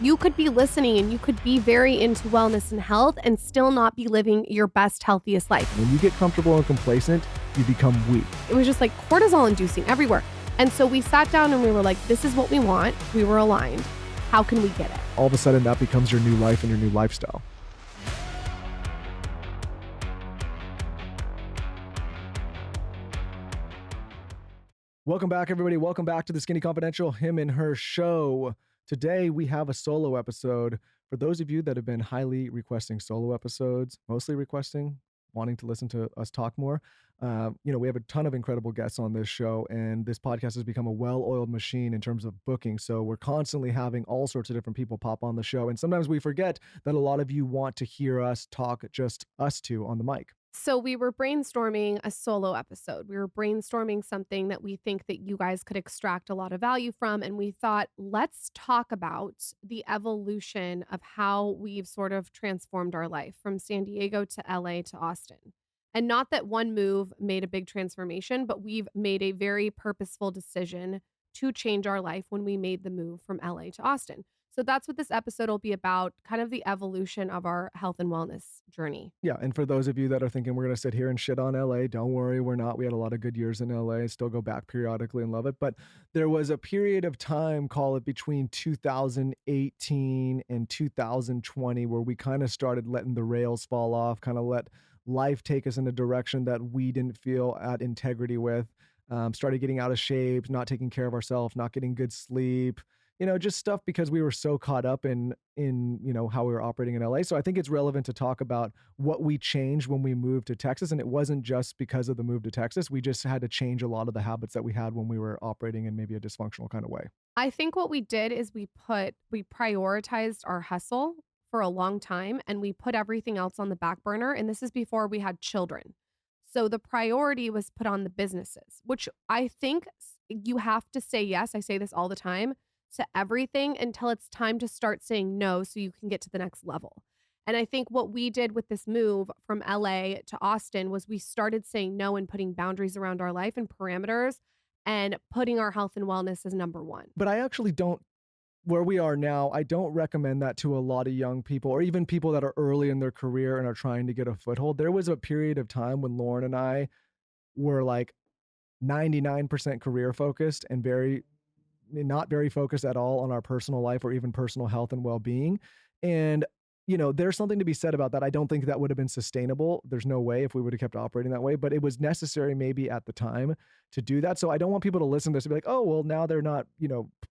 You could be listening and you could be very into wellness and health and still not be living your best, healthiest life. When you get comfortable and complacent, you become weak. It was just like cortisol inducing everywhere. And so we sat down and we were like, this is what we want. We were aligned. How can we get it? All of a sudden, that becomes your new life and your new lifestyle. Welcome back, everybody. Welcome back to the Skinny Confidential Him and Her show. Today, we have a solo episode. For those of you that have been highly requesting solo episodes, mostly requesting, wanting to listen to us talk more, we have a ton of incredible guests on this show, and this podcast has become a well-oiled machine in terms of booking. So we're constantly having all sorts of different people pop on the show. And sometimes we forget that a lot of you want to hear us talk, just us two on the mic. So we were brainstorming a solo episode. We were brainstorming something that we think that you guys could extract a lot of value from. And we thought, let's talk about the evolution of how we've sort of transformed our life from San Diego to LA to Austin. And not that one move made a big transformation, but we've made a very purposeful decision to change our life when we made the move from LA to Austin. So that's what this episode will be about, kind of the evolution of our health and wellness journey. Yeah, and for those of you that are thinking we're going to sit here and shit on LA, don't worry, we're not. We had a lot of good years in LA, still go back periodically and love it. But there was a period of time, call it between 2018 and 2020, where we kind of started letting the rails fall off, kind of let life take us in a direction that we didn't feel at integrity with. Started getting out of shape, not taking care of ourselves, not getting good sleep, just stuff because we were so caught up in how we were operating in LA. So I think it's relevant to talk about what we changed when we moved to Texas. And it wasn't just because of the move to Texas. We just had to change a lot of the habits that we had when we were operating in maybe a dysfunctional kind of way. I think what we did is we prioritized our hustle for a long time and we put everything else on the back burner. And this is before we had children. So the priority was put on the businesses, which I think you have to say yes. I say this all the time, to everything until it's time to start saying no so you can get to the next level. And I think what we did with this move from LA to Austin was we started saying no and putting boundaries around our life and parameters and putting our health and wellness as number one. But I actually don't, where we are now, I don't recommend that to a lot of young people or even people that are early in their career and are trying to get a foothold. There was a period of time when Lauren and I were like 99% career focused and not very focused at all on our personal life or even personal health and well-being. And, there's something to be said about that. I don't think that would have been sustainable. There's no way if we would have kept operating that way, but it was necessary maybe at the time to do that. So I don't want people to listen to this and be like, oh, well, now they're not,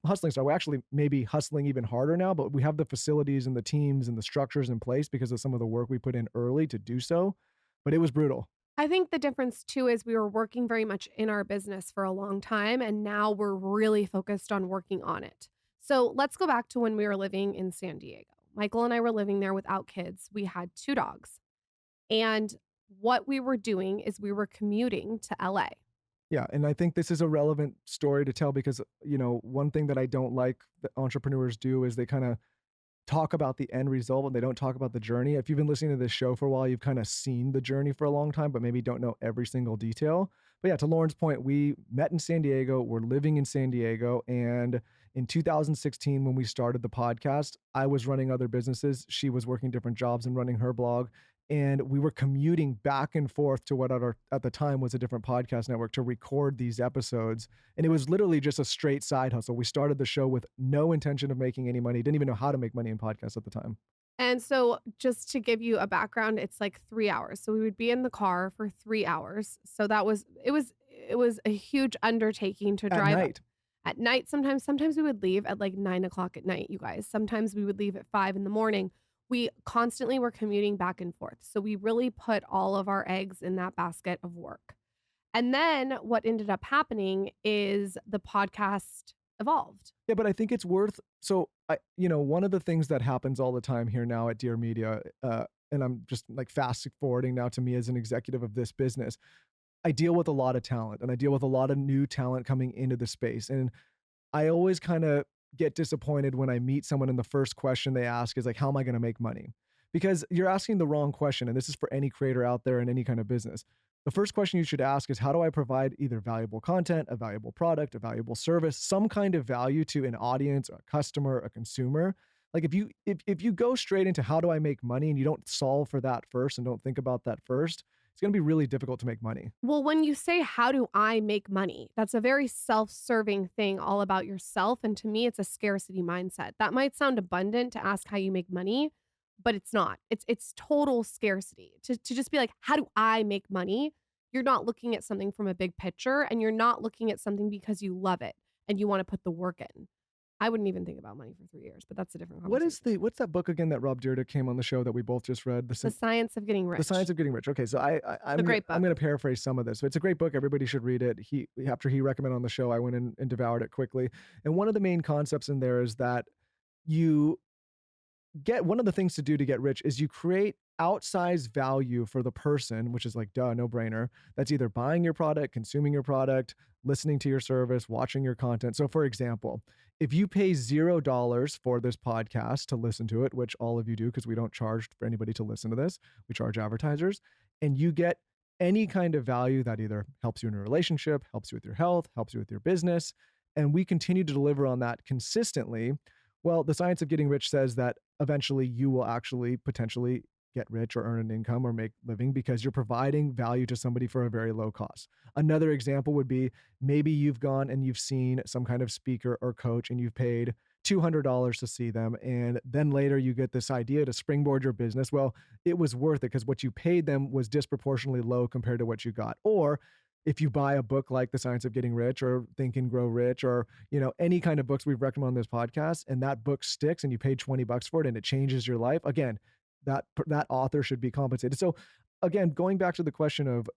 hustling. So we're actually maybe hustling even harder now, but we have the facilities and the teams and the structures in place because of some of the work we put in early to do so. But it was brutal. I think the difference too is we were working very much in our business for a long time, and now we're really focused on working on it. So let's go back to when we were living in San Diego. Michael and I were living there without kids. We had 2 dogs. And what we were doing is we were commuting to LA. Yeah, and I think this is a relevant story to tell because, one thing that I don't like that entrepreneurs do is they kind of talk about the end result and they don't talk about the journey. If you've been listening to this show for a while, you've kind of seen the journey for a long time, but maybe don't know every single detail. But yeah, to Lauren's point, we met in San Diego. We're living in San Diego. And in 2016, when we started the podcast, I was running other businesses. She was working different jobs and running her blog. And we were commuting back and forth to what at the time was a different podcast network to record these episodes. And it was literally just a straight side hustle. We started the show with no intention of making any money. Didn't even know how to make money in podcasts at the time. And so just to give you a background, it's like 3 hours. So we would be in the car for 3 hours. So it was a huge undertaking to drive. At night. At night, sometimes we would leave at like 9 o'clock at night, you guys. Sometimes we would leave at 5 in the morning. We constantly were commuting back and forth. So we really put all of our eggs in that basket of work. And then what ended up happening is the podcast evolved. Yeah, but I think it's worth, one of the things that happens all the time here now at Dear Media, and I'm just like fast forwarding now to me as an executive of this business, I deal with a lot of talent and I deal with a lot of new talent coming into the space. And I always kind of get disappointed when I meet someone and the first question they ask is like, how am I going to make money? Because you're asking the wrong question. And this is for any creator out there in any kind of business. The first question you should ask is, how do I provide either valuable content, a valuable product, a valuable service, some kind of value to an audience, a customer, a consumer Like if you go straight into how do I make money and you don't solve for that first and don't think about that first, it's going to be really difficult to make money. Well, when you say, "How do I make money?" That's a very self-serving thing all about yourself, and to me, it's a scarcity mindset. That might sound abundant to ask how you make money, but it's not. It's total scarcity. To just be like, "How do I make money?" You're not looking at something from a big picture, and you're not looking at something because you love it and you wanna put the work in. I wouldn't even think about money for 3 years, but that's a different conversation. What's that book again that Rob Dyrdek came on the show that we both just read? The Science of Getting The Science Rich. of Getting Rich. Okay, so It's a great I'm book. gonna paraphrase some of this, but it's a great book. Everybody should read it. He After he recommended on the show, I went in and devoured it quickly. And one of the main concepts in there is that you get one of the things to do to get rich is you create outsized value for the person, which is like duh, no brainer. That's either buying your product, consuming your product, listening to your service, watching your content. So, for example, if you pay $0 for this podcast to listen to it, which all of you do because we don't charge for anybody to listen to this, we charge advertisers, and you get any kind of value that either helps you in a relationship, helps you with your health, helps you with your business, and we continue to deliver on that consistently. Well, the science of getting rich says that eventually you will actually potentially get rich or earn an income or make living because you're providing value to somebody for a very low cost. Another example would be maybe you've gone and you've seen some kind of speaker or coach and you've paid $200 to see them. And then later you get this idea to springboard your business. Well, it was worth it because what you paid them was disproportionately low compared to what you got. Or if you buy a book like The Science of Getting Rich or Think and Grow Rich or, any kind of books we've recommended on this podcast and that book sticks and you paid 20 bucks for it and it changes your life, again, that author should be compensated. So again, going back to the question of,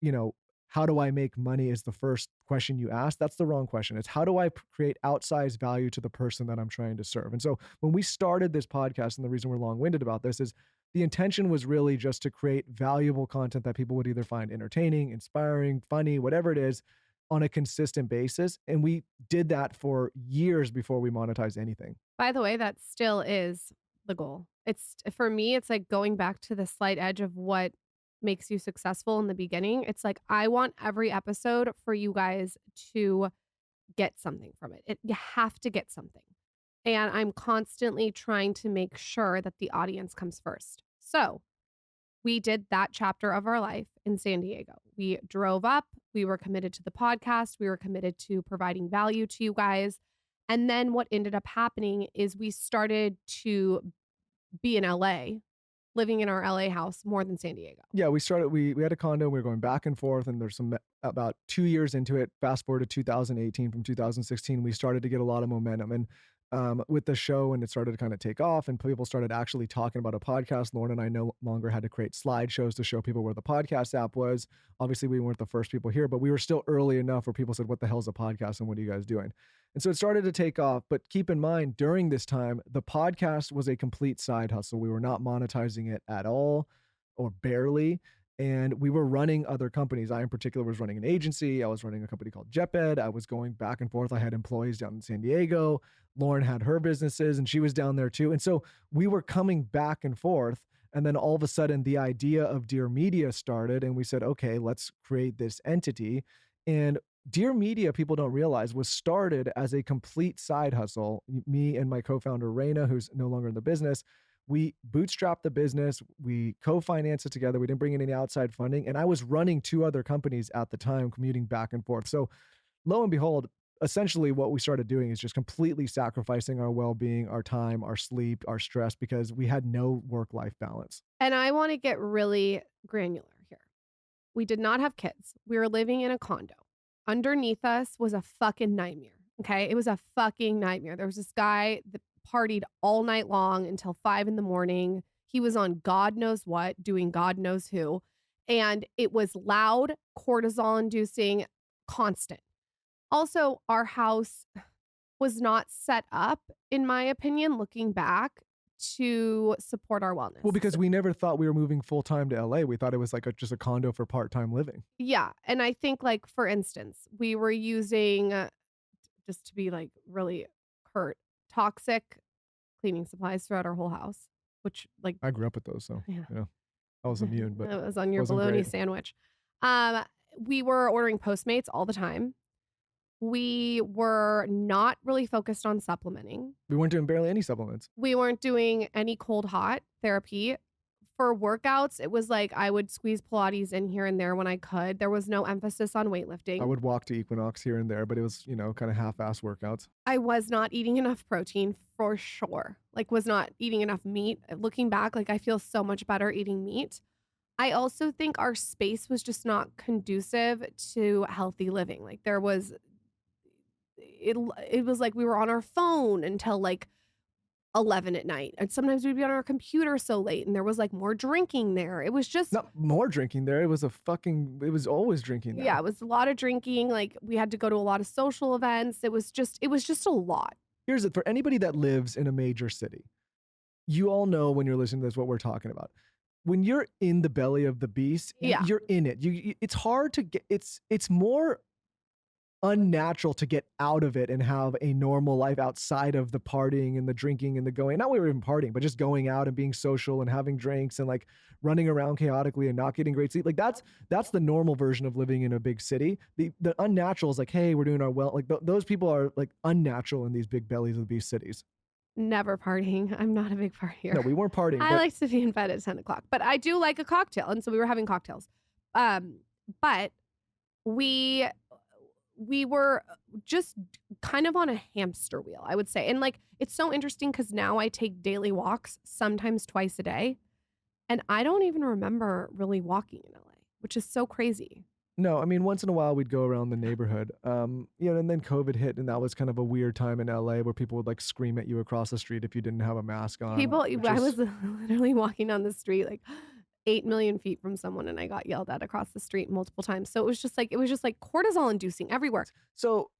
you know, how do I make money is the first question you ask. That's the wrong question. It's how do I create outsized value to the person that I'm trying to serve? And so when we started this podcast, and the reason we're long winded about this is the intention was really just to create valuable content that people would either find entertaining, inspiring, funny, whatever it is, on a consistent basis. And we did that for years before we monetized anything. By the way, that still is the goal. It's for me, it's like going back to the slight edge of what makes you successful in the beginning. It's like I want every episode for you guys to get something from it. You have to get something. And I'm constantly trying to make sure that the audience comes first. So, we did that chapter of our life in San Diego. We drove up, we were committed to the podcast, we were committed to providing value to you guys. And then what ended up happening is we started to be in LA, living in our LA house more than San Diego. Yeah, we had a condo, we were going back and forth, and there's some about 2 years into it, fast forward to 2018, from 2016, we started to get a lot of momentum, and, with the show, and it started to kinda take off, and people started actually talking about a podcast. Lauren and I no longer had to create slideshows to show people where the podcast app was. Obviously, we weren't the first people here, but we were still early enough where people said, "What the hell is a podcast, and what are you guys doing?" And so it started to take off, but keep in mind, during this time, the podcast was a complete side hustle. We were not monetizing it at all or barely. And we were running other companies. I, in particular, was running an agency. I was running a company called JetBed. I was going back and forth. I had employees down in San Diego. Lauren had her businesses and she was down there too. And so we were coming back and forth. And then all of a sudden, the idea of Dear Media started. And we said, okay, let's create this entity. And Dear Media, people don't realize, was started as a complete side hustle. Me and my co-founder, Raina, who's no longer in the business, we bootstrapped the business. We co-financed it together. We didn't bring in any outside funding. And I was running two other companies at the time, commuting back and forth. So lo and behold, essentially what we started doing is just completely sacrificing our well-being, our time, our sleep, our stress, because we had no work-life balance. And I want to get really granular here. We did not have kids. We were living in a condo. Underneath us was a fucking nightmare. Okay. It was a fucking nightmare. There was this guy that partied all night long until 5 in the morning. He was on God knows what, doing God knows who. And it was loud, cortisol inducing, constant. Also, our house was not set up, in my opinion, looking back, to support our wellness. Well, because we never thought we were moving full-time to LA. We thought it was like just a condo for part-time living. Yeah, and I think, like, for instance, we were using, just to be, like, really curt, toxic cleaning supplies throughout our whole house, which, like, I grew up with those, so, yeah, I was immune, but it was on your wasn't bologna great. sandwich. Um, we were ordering Postmates all the time. We were not really focused on supplementing. We weren't doing barely any supplements. We weren't doing any cold hot therapy. For workouts, it was like I would squeeze Pilates in here and there when I could. There was no emphasis on I weightlifting. would walk to Equinox here and there, but it was, kind of half-ass workouts. I was not eating enough protein for sure. Like, was not eating enough meat. Looking back, like, I feel so much better eating meat. I also think our space was just not conducive to healthy living. Like, there was it was like we were on our phone until like 11 at night. And sometimes we'd be on our computer so late and there was like more drinking there. It was just Not more drinking there. It was always drinking yeah, there. it was a lot of drinking. Like we had to go to a lot of social events. It was just a lot. Here's it for anybody that lives in a major city. You all know when you're listening to this what we're talking about. When you're in the belly of the beast, Yeah. you're in it. It's hard to get. It's more unnatural to get out of it and have a normal life outside of the partying and the drinking and the going. Not we were even partying, but just going out and being social and having drinks and like running around chaotically and not getting great sleep. Like that's the normal version of living in a big city. The unnatural is like, hey, we're doing our well. Like those people are like unnatural in these big bellies of the beast cities. Never partying. I'm not a big No, partier. we weren't partying, I but like to be in bed at 10 o'clock, but I do like a cocktail. And so we were having cocktails. But we we were just kind of on a hamster wheel, I would say. And like it's so interesting because now I take daily walks, sometimes twice a day, and I don't even remember really walking in LA, which is so crazy. no, I mean, once in a while we'd go around the neighborhood. And then COVID hit, and that was kind of a weird time in LA where people would like scream at you across the street if you didn't have a mask on, People, which I is was literally walking down the street like 8 million feet from someone and I got yelled at across the street multiple times. So it was just like cortisol inducing everywhere. so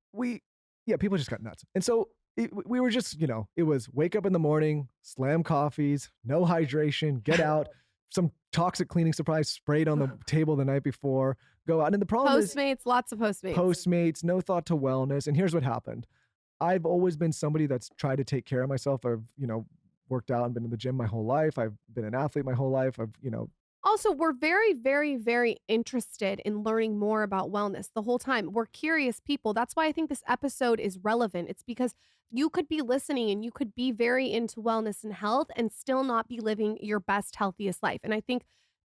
yeah, people just got nuts. And so we were just, it was wake up in the morning, slam coffees, no hydration, get out, some toxic cleaning supplies sprayed on the table the night before, go out. And the problem is Postmates, lots of Postmates. Postmates, no thought to wellness. And here's what happened. I've always been somebody that's tried to take care of myself. I've, worked out and been in the gym my whole life. I've been an athlete my whole life. Also, we're very, very, very interested in learning more about wellness the whole time. We're curious people. That's why I think this episode is relevant. It's because you could be listening and you could be very into wellness and health and still not be living your best, healthiest life. And I think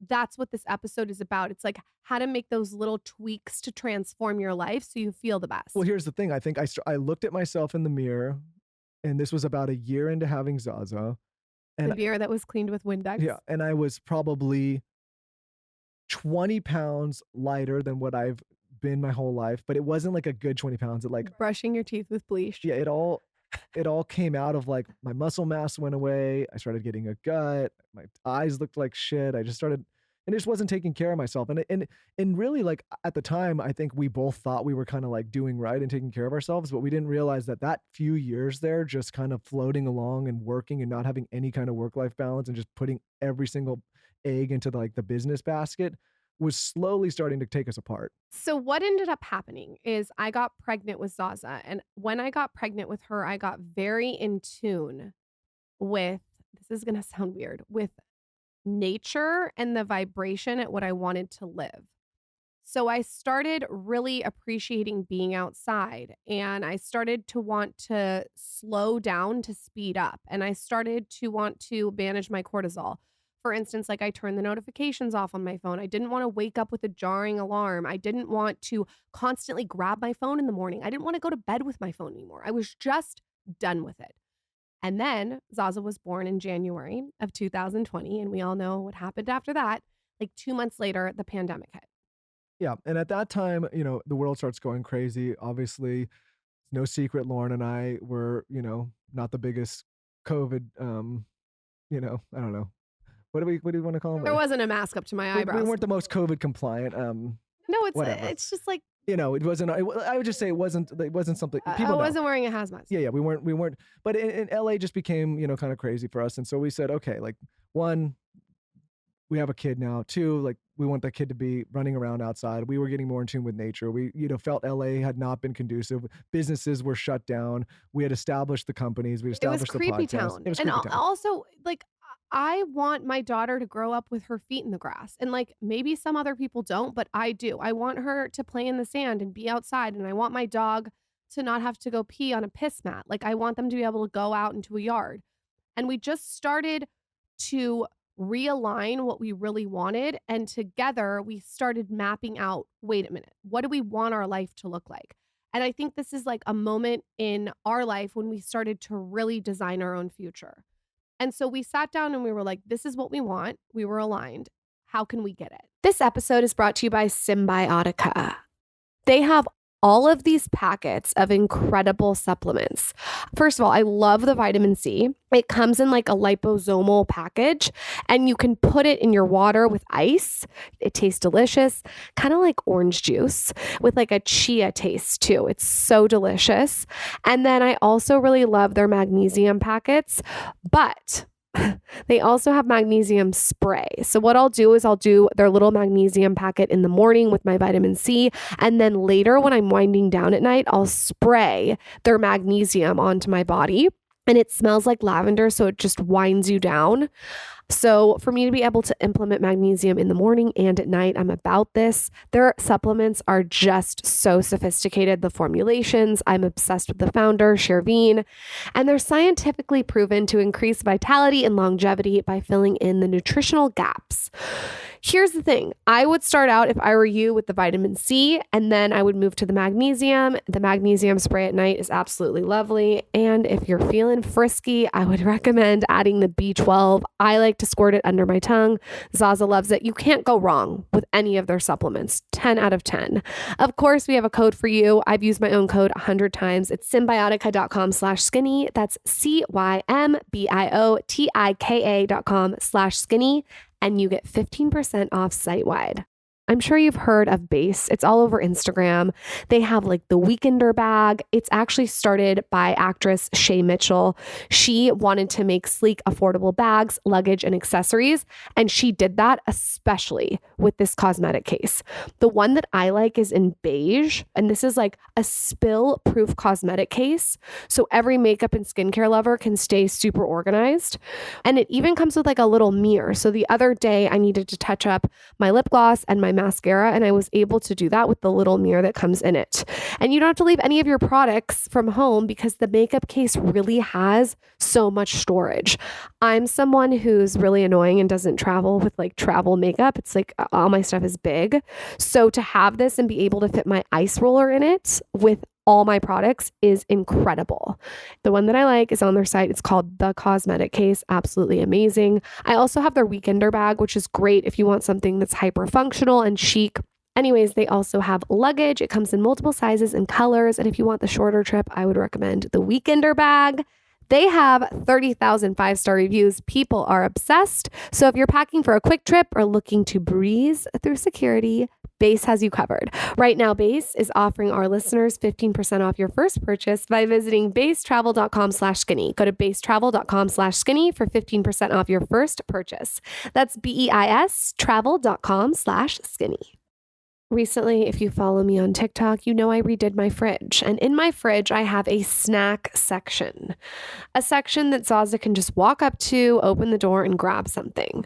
that's what this episode is about. It's like how to make those little tweaks to transform your life so you feel the Well, best. here's the thing. I think I looked at myself in the mirror, and this was about a year into having Zaza. The And beer that was cleaned with Windex, yeah, and I was probably 20 pounds lighter than what I've been my whole life, but it wasn't like a good 20 pounds. It like, brushing your teeth with bleach. yeah, it all came out of like my muscle mass went away. I started getting a gut. My eyes looked like shit. I just started and just wasn't taking care of myself. And really like at the time, I think we both thought we were kind of like doing right and taking care of ourselves, but we didn't realize that few years there just kind of floating along and working and not having any kind of work-life balance and just putting every single egg into the business basket was slowly starting to take us apart. So what ended up happening is I got pregnant with Zaza, and when I got pregnant with her, I got very in tune with this is going to sound weird, with nature and the vibration at what I wanted to live. So I started really appreciating being outside and I started to want to slow down to speed up and I started to want to manage my cortisol. For instance, like I turned the notifications off on my phone. I didn't want to wake up with a jarring alarm. I didn't want to constantly grab my phone in the morning. I didn't want to go to bed with my phone anymore. I was just done with it. And then Zaza was born in January of 2020, and we all know what happened after that. Like 2 months later, the pandemic hit. Yeah, and at that time, the world starts going crazy. Obviously, it's no secret Lauren and I were, not the biggest COVID, I don't know. What do you want to call There them? wasn't a mask up to my We eyebrows. weren't the most COVID compliant. No, it's Whatever. it's just like It wasn't. I would just say it wasn't something I people know. wasn't wearing a hazmat suit. Yeah, we weren't. But in LA, just became kind of crazy for us, and so we said, okay, like one, we have a kid now. Two, like we want that kid to be running around outside. We were getting more in tune with nature. We, felt LA had not been conducive. Businesses were shut down. We had established the companies. We It was established the creepy podcast. town. It was And creepy town. also, like, I want my daughter to grow up with her feet in the grass. And like maybe some other people don't, but I do. I want her to play in the sand and be outside. And I want my dog to not have to go pee on a piss mat. Like, I want them to be able to go out into a yard. And we just started to realign what we really wanted. And together we started mapping out, wait a minute, what do we want our life to look like? And I think this is like a moment in our life when we started to really design our own future. And so we sat down and we were like, this is what we want. We were aligned. How can we get it? This episode is brought to you by Symbiotica. They have all of these packets of incredible supplements. First of all, I love the vitamin C. It comes in like a liposomal package, and you can put it in your water with ice. It tastes delicious, kind of like orange juice with like a chia taste too. It's so delicious. And then I also really love their magnesium packets, but they also have magnesium spray. So what I'll do is I'll do their little magnesium packet in the morning with my vitamin C. And then later when I'm winding down at night, I'll spray their magnesium onto my body. And it smells like lavender, so it just winds you down. So for me to be able to implement magnesium in the morning and at night, I'm about this. Their supplements are just so sophisticated. The formulations, I'm obsessed with the founder, Shervine, and they're scientifically proven to increase vitality and longevity by filling in the nutritional gaps. Here's the thing. I would start out, if I were you, with the vitamin C, and then I would move to the magnesium. The magnesium spray at night is absolutely lovely. And if you're feeling frisky, I would recommend adding the B12. I like to squirt it under my tongue. Zaza loves it. You can't go wrong with any of their supplements. 10 out of 10. Of course, we have a code for you. I've used my own code 100 times. It's symbiotica.com/skinny. That's symbiotika.com/skinny. And you get 15% off site-wide. I'm sure you've heard of Base. It's all over Instagram. They have like the Weekender bag. It's actually started by actress Shay Mitchell. She wanted to make sleek, affordable bags, luggage, and accessories. And she did that especially with this cosmetic case. The one that I like is in beige. And this is like a spill-proof cosmetic case. So every makeup and skincare lover can stay super organized. And it even comes with like a little mirror. So the other day I needed to touch up my lip gloss and my mascara, and I was able to do that with the little mirror that comes in it. And you don't have to leave any of your products from home because the makeup case really has so much storage. I'm someone who's really annoying and doesn't travel with like travel makeup. It's like all my stuff is big. So to have this and be able to fit my ice roller in it with all my products is incredible. The one that I like is on their site. It's called The Cosmetic Case. Absolutely amazing. I also have their Weekender bag, which is great if you want something that's hyper functional and chic. Anyways, they also have luggage. It comes in multiple sizes and colors. And if you want the shorter trip, I would recommend the Weekender bag. They have 30,000 five-star reviews. People are obsessed. So if you're packing for a quick trip or looking to breeze through security, Base has you covered. Right now, Base is offering our listeners 15% off your first purchase by visiting basetravel.com/skinny. Go to basetravel.com/skinny for 15% off your first purchase. That's BEIS travel.com/skinny. Recently, if you follow me on TikTok, you know I redid my fridge. And in my fridge, I have a snack section. A section that Zaza can just walk up to, open the door, and grab something.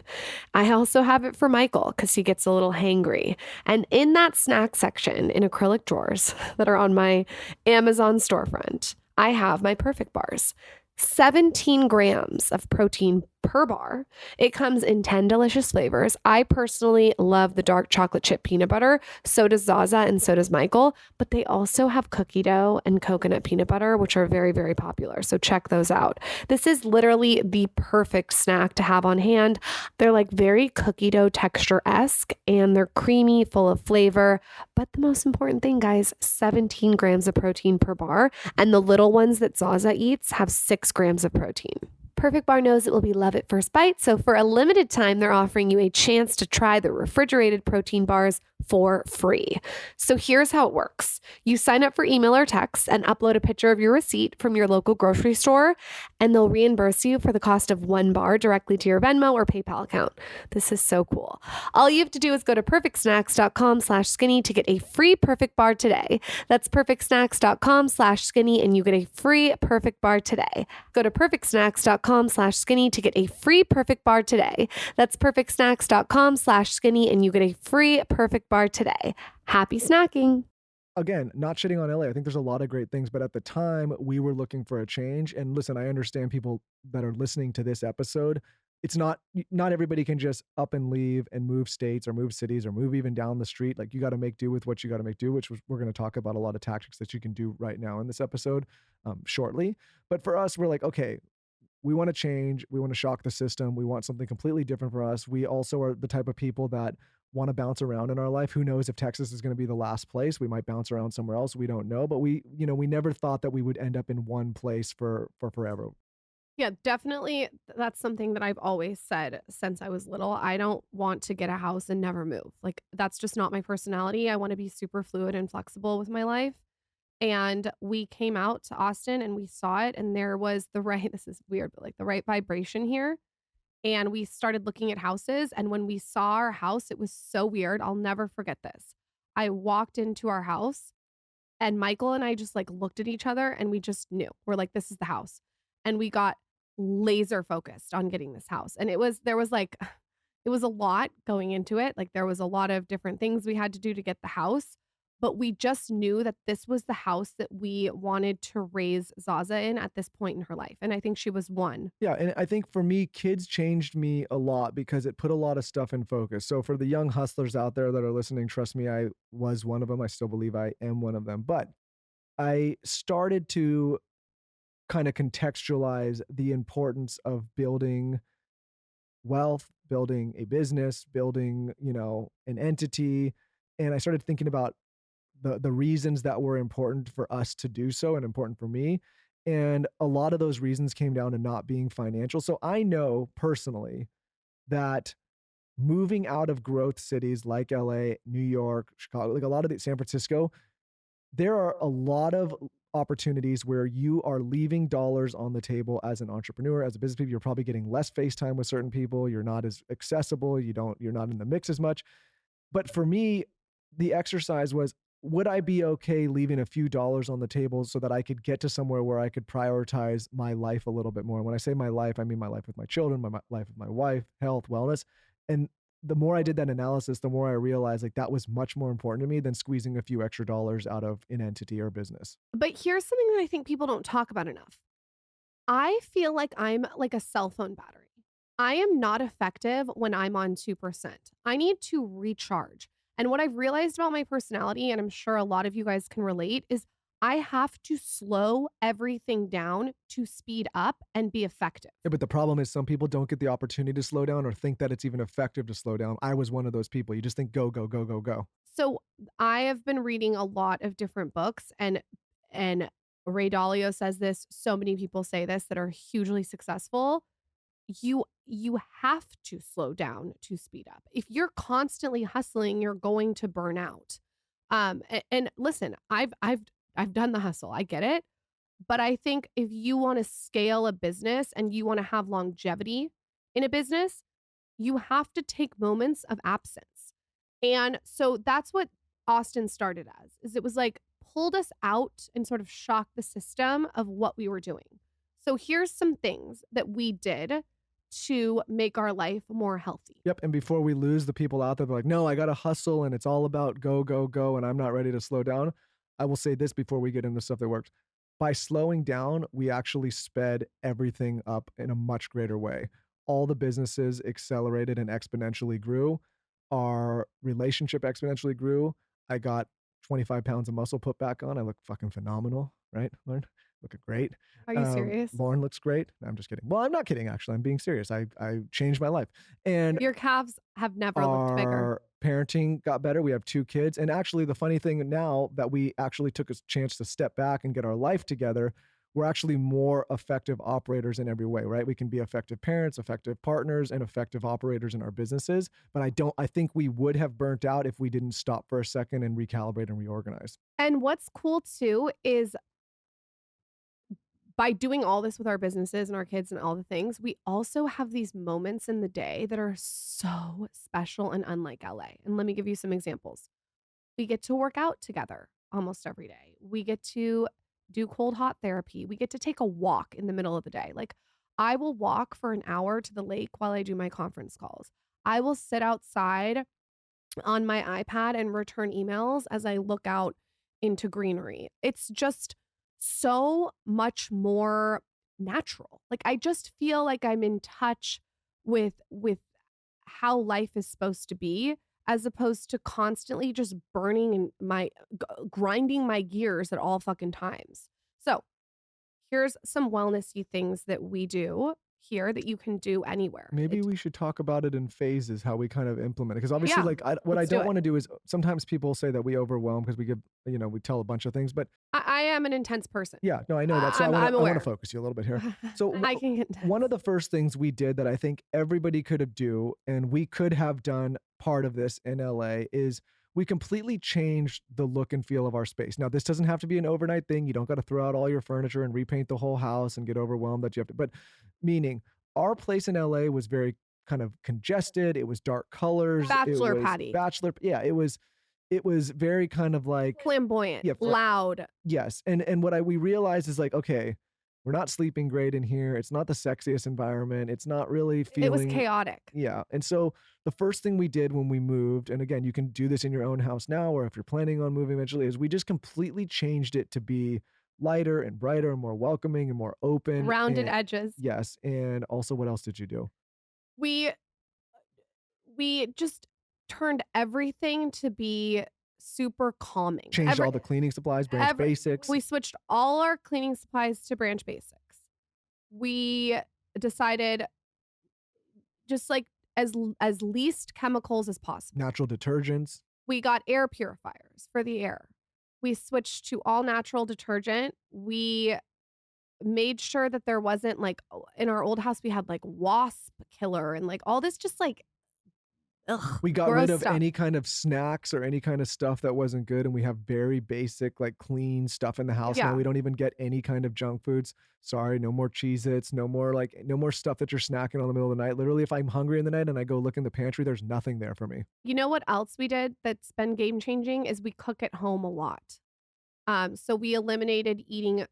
I also have it for Michael because he gets a little hangry. And in that snack section, in acrylic drawers that are on my Amazon storefront, I have my Perfect Bars. 17 grams of protein per bar. It comes in 10 delicious flavors. I personally love the dark chocolate chip peanut butter. So does Zaza and so does Michael. But they also have cookie dough and coconut peanut butter, which are very, very popular. So check those out. This is literally the perfect snack to have on hand. They're like very cookie dough texture-esque and they're creamy, full of flavor. But the most important thing, guys, 17 grams of protein per bar. And the little ones that Zaza eats have 6 grams of protein. Perfect Bar knows it will be love at first bite, so for a limited time, they're offering you a chance to try the refrigerated protein bars for free. So here's how it works. You sign up for email or text and upload a picture of your receipt from your local grocery store, and they'll reimburse you for the cost of 1 bar directly to your Venmo or PayPal account. This is so cool. All you have to do is go to perfectsnacks.com/skinny to get a free Perfect Bar today. That's perfectsnacks.com/skinny and you get a free Perfect Bar today. Go to perfectsnacks.com/skinny to get a free Perfect Bar today. That's perfectsnacks.com/skinny and you get a free Perfect Bar today. Happy snacking. again, not shitting on LA. I think there's a lot of great things, but at the time we were looking for a change. And listen, I understand people that are listening to this episode. It's not everybody can just up and leave and move states or move cities or move even down the street. Like you got to make do with what you got to make do, we're going to talk about a lot of tactics that you can do right now in this episode shortly. But for us, we're like, okay, we want to change. We want to shock the system. We want something completely different for us. We also are the type of people that want to bounce around in our life. Who knows if Texas is going to be the last place? We might bounce around somewhere else. We don't know, but we never thought that we would end up in one place for forever. Yeah, definitely. That's something that I've always said since I was little. I don't want to get a house and never move. Like, that's just not my personality. I want to be super fluid and flexible with my life. And we came out to Austin and we saw it, and there was the right, this is weird, but like the right vibration here. And we started looking at houses. And when we saw our house, it was so weird. I'll never forget this. I walked into our house and Michael and I just like looked at each other and we just knew. We're like, this is the house. And we got laser focused on getting this house. And there was like, it was a lot going into it. Like there was a lot of different things we had to do to get the house. But we just knew that this was the house that we wanted to raise Zaza in at this point in her life. And I think she was one. Yeah, and I think for me, kids changed me a lot because it put a lot of stuff in focus. So for the young hustlers out there that are listening, trust me, I was one of them. I still believe I am one of them. But I started to kind of contextualize the importance of building wealth, building a business, building, an entity. And I started thinking about the reasons that were important for us to do so and important for me. And a lot of those reasons came down to not being financial. So I know personally that moving out of growth cities like LA, New York, Chicago, like a lot of the San Francisco, there are a lot of opportunities where you are leaving dollars on the table as an entrepreneur, as a business people. You're probably getting less face time with certain people. You're not as accessible. You're not in the mix as much. But for me, the exercise was, would I be okay leaving a few dollars on the table so that I could get to somewhere where I could prioritize my life a little bit more? And when I say my life, I mean my life with my children, my life with my wife, health, wellness. And the more I did that analysis, the more I realized like that was much more important to me than squeezing a few extra dollars out of an entity or business. But here's something that I think people don't talk about enough. I feel like I'm like a cell phone battery. I am not effective when I'm on 2%. I need to recharge. And what I've realized about my personality, and I'm sure a lot of you guys can relate, is I have to slow everything down to speed up and be effective. Yeah, but the problem is some people don't get the opportunity to slow down or think that it's even effective to slow down. I was one of those people. You just think go, go, go, go, go. So I have been reading a lot of different books, and Ray Dalio says this, so many people say this that are hugely successful. You have to slow down to speed up. If you're constantly hustling, you're going to burn out. And listen, I've done the hustle. I get it. But I think if you want to scale a business and you want to have longevity in a business, you have to take moments of absence. And so that's what Austin started as. Is it was like pulled us out and sort of shocked the system of what we were doing. So here's some things that we did to make our life more healthy. Yep. And before we lose the people out there, they're like, no, I got to hustle and it's all about go, go, go. And I'm not ready to slow down. I will say this before we get into stuff that works. By slowing down, we actually sped everything up in a much greater way. All the businesses accelerated and exponentially grew. Our relationship exponentially grew. I got 25 pounds of muscle put back on. I look fucking phenomenal, right, Lauren? Looking great. Are you serious? Lauren looks great. No, I'm just kidding. Well, I'm not kidding, actually. I'm being serious. I changed my life. And Your calves have never looked bigger. our parenting got better. We have 2 kids. And actually, the funny thing now that we actually took a chance to step back and get our life together, we're actually more effective operators in every way, right? We can be effective parents, effective partners, and effective operators in our businesses. But I think we would have burnt out if we didn't stop for a second and recalibrate and reorganize. And what's cool too is by doing all this with our businesses and our kids and all the things, we also have these moments in the day that are so special and unlike LA. And let me give you some examples. We get to work out together almost every day. We get to do cold hot therapy. We get to take a walk in the middle of the day. Like I will walk for an hour to the lake while I do my conference calls. I will sit outside on my iPad and return emails as I look out into greenery. It's just so much more natural. Like I just feel like I'm in touch with how life is supposed to be as opposed to constantly just burning and grinding my gears at all fucking times. So, here's some wellnessy things that we do here that you can do anywhere. Maybe we should talk about it in phases, how we kind of implement it. Because obviously, Yeah, like, what I let's do don't it. want to do is sometimes people say that we overwhelm because we give, we tell a bunch of things. But I am an intense person. yeah, no, I know that. So I'm I want to aware. focus you a little bit here. So I can get one intense. of the first things we did that I think everybody could have do, and we could have done part of this in LA, is we completely changed the look and feel of our space. Now, this doesn't have to be an overnight thing. You don't got to throw out all your furniture and repaint the whole house and get overwhelmed that you have to. But meaning, our place in LA was very kind of congested. It was dark colors. It Bachelor was patty. bachelor. Yeah, it was very kind of like Flamboyant, yeah, loud. yes. And what we realized is like, okay, we're not sleeping great in here. It's not the sexiest environment. It's not really It was feeling chaotic. yeah. And so the first thing we did when we moved, and again, you can do this in your own house now, or if you're planning on moving eventually, is we just completely changed it to be lighter and brighter and more welcoming and more open. Rounded And edges. yes. And also, what else did you do? We we just turned everything to be super calming. Changed all the cleaning supplies, branch Every basics. we switched all our cleaning supplies to Branch Basics. We decided just like as least chemicals as possible. Natural detergents. We got air purifiers for the air. We switched to all natural detergent. We made sure that there wasn't like in our old house we had like wasp killer and like all this just like ugh, We got rid gross of stuff. any kind of snacks or any kind of stuff that wasn't good, and we have very basic, like, clean stuff in the house now. Yeah. We don't even get any kind of junk foods. Sorry, no more Cheez-Its, no more, like no more stuff that you're snacking on in the middle of the night. Literally, if I'm hungry in the night and I go look in the pantry, there's nothing there for me. You know what else we did that's been game changing is we cook at home a lot. So we eliminated eating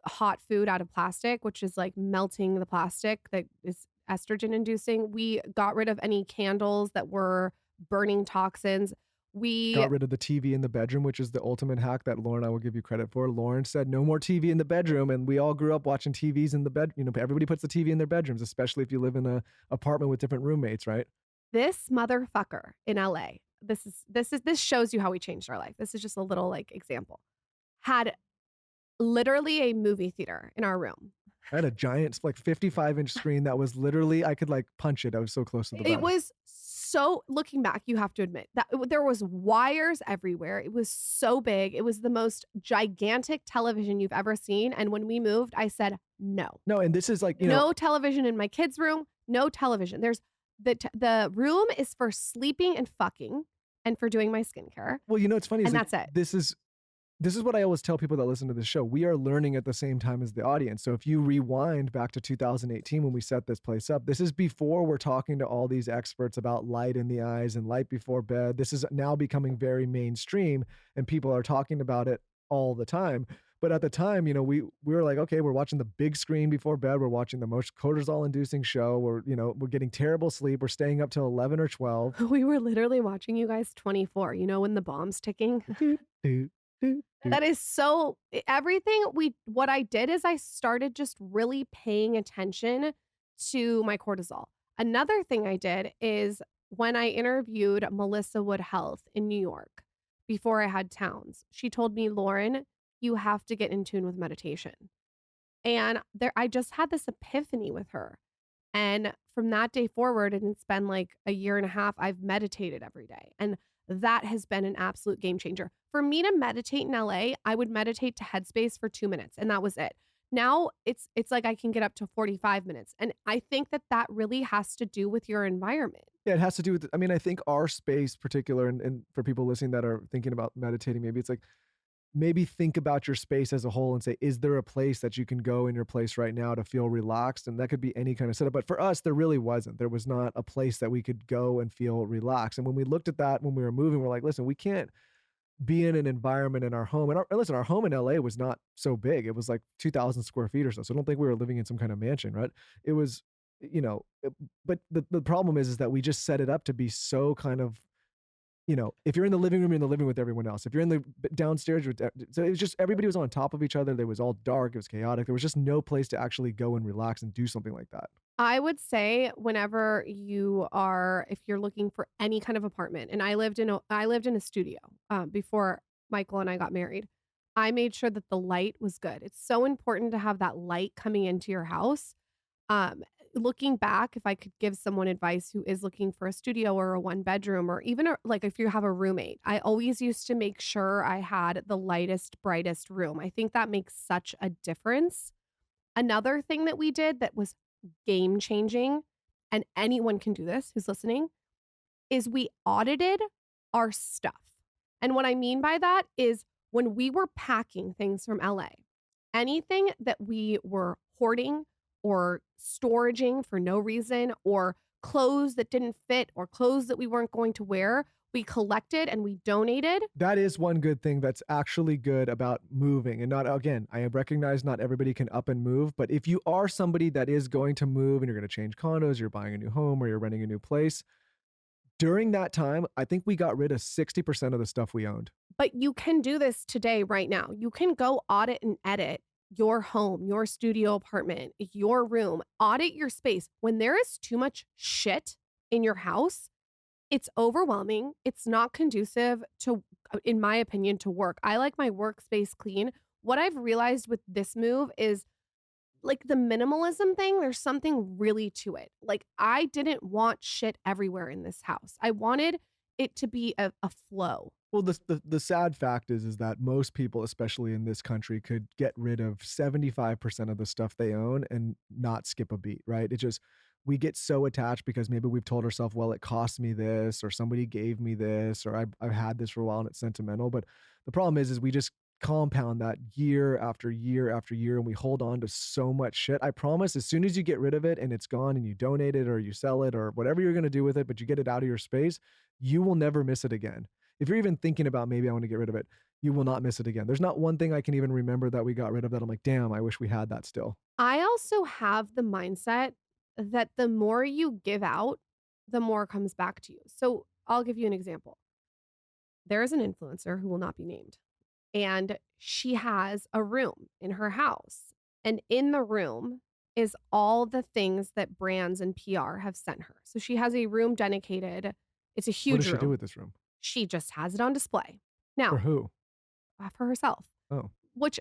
hot food out of plastic, which is like melting the plastic that is estrogen inducing. We got rid of any candles that were burning toxins. We Got rid of the TV in the bedroom, which is the ultimate hack that Lauren I will give you credit for. Lauren said, "No more TV in the bedroom," and we all grew up watching TVs in the bed. Everybody puts the TV in their bedrooms, especially if you live in a apartment with different roommates, right? this motherfucker in LA. This shows you how we changed our life. This is just a little like example. Had literally a movie theater in our room. I had a giant, like 55-inch screen that was literally I could like punch it. I was so close to the It bed. was so looking back, you have to admit that there was wires everywhere. It was so big. It was the most gigantic television you've ever seen. And when we moved, I said, no, No, and this is like, no television in my kids' room. No television. There's the room is for sleeping and fucking and for doing my skincare. well, it's funny is And like that's it. this is what I always tell people that listen to this show. We are learning at the same time as the audience. So if you rewind back to 2018 when we set this place up, this is before we're talking to all these experts about light in the eyes and light before bed. This is now becoming very mainstream and people are talking about it all the time. But at the time, we were like, okay, we're watching the big screen before bed. We're watching the most cortisol inducing show. We're getting terrible sleep. We're staying up till 11 or 12. We were literally watching you guys 24. You know when the bomb's ticking? Doot, doot, doot, doot. That is so everything what I did is I started just really paying attention to my cortisol. Another thing I did is when I interviewed Melissa Wood Health in New York before I had Towns, she told me, Lauren, you have to get in tune with meditation. And there I just had this epiphany with her. And from that day forward, and it's been like a year and a half, I've meditated every day. And that has been an absolute game changer. For me to meditate in LA, I would meditate to Headspace for 2 minutes and that was it. Now it's like I can get up to 45 minutes. And I think that really has to do with your environment. Yeah, it has to do with, I mean, I think our space particular, and for people listening that are thinking about meditating, maybe it's like, maybe think about your space as a whole and say, is there a place that you can go in your place right now to feel relaxed? And that could be any kind of setup. But for us, there really wasn't. There was not a place that we could go and feel relaxed. And when we looked at that, when we were moving, we're like, listen, we can't be in an environment in our home. And listen, our home in LA was not so big. It was like 2,000 square feet or so. So I don't think we were living in some kind of mansion, right? It was, but the problem is that we just set it up to be so kind of if you're in the living room, you're in the living with everyone else. If you're in the downstairs, so it was just everybody was on top of each other. It was all dark. It was chaotic. There was just no place to actually go and relax and do something like that. I would say whenever if you're looking for any kind of apartment, and I lived in a studio, before Michael and I got married. I made sure that the light was good. It's so important to have that light coming into your house. Um, Looking back, if I could give someone advice who is looking for a studio or a one bedroom, or even like if you have a roommate, I always used to make sure I had the lightest, brightest room. I think that makes such a difference. Another thing that we did that was game changing, and anyone can do this who's listening, is we audited our stuff. And what I mean by that is when we were packing things from LA, anything that we were hoarding or storaging for no reason, or clothes that didn't fit or clothes that we weren't going to wear, we collected and we donated. That is one good thing that's actually good about moving. And not, again, I recognize not everybody can up and move, but if you are somebody that is going to move and you're going to change condos, you're buying a new home or you're renting a new place, during that time, I think we got rid of 60% of the stuff we owned. But you can do this today, right now. You can go audit and edit your home, your studio apartment, your room, audit your space. When there is too much shit in your house, it's overwhelming. It's not conducive to, in my opinion, to work. I like my workspace clean. What I've realized with this move is like the minimalism thing, there's something really to it. Like, I didn't want shit everywhere in this house. I wanted it to be a flow. Well, the sad fact is that most people, especially in this country, could get rid of 75% of the stuff they own and not skip a beat, right? It just we get so attached because maybe we've told ourselves, well, it cost me this, or somebody gave me this, or I've had this for a while and it's sentimental. But the problem is we just compound that year after year after year, and we hold on to so much shit. I promise, as soon as you get rid of it and it's gone and you donate it or you sell it or whatever you're going to do with it, but you get it out of your space, you will never miss it again. If you're even thinking about maybe I want to get rid of it, you will not miss it again. There's not one thing I can even remember that we got rid of that I'm like, damn, I wish we had that still. I also have the mindset that the more you give out, the more comes back to you. So I'll give you an example. There is an influencer who will not be named, and she has a room in her house. And in the room is all the things that brands and PR have sent her. So she has a room dedicated. It's a What does huge she do room. with this room? She just has it on display. For Now, who? for herself, Oh, which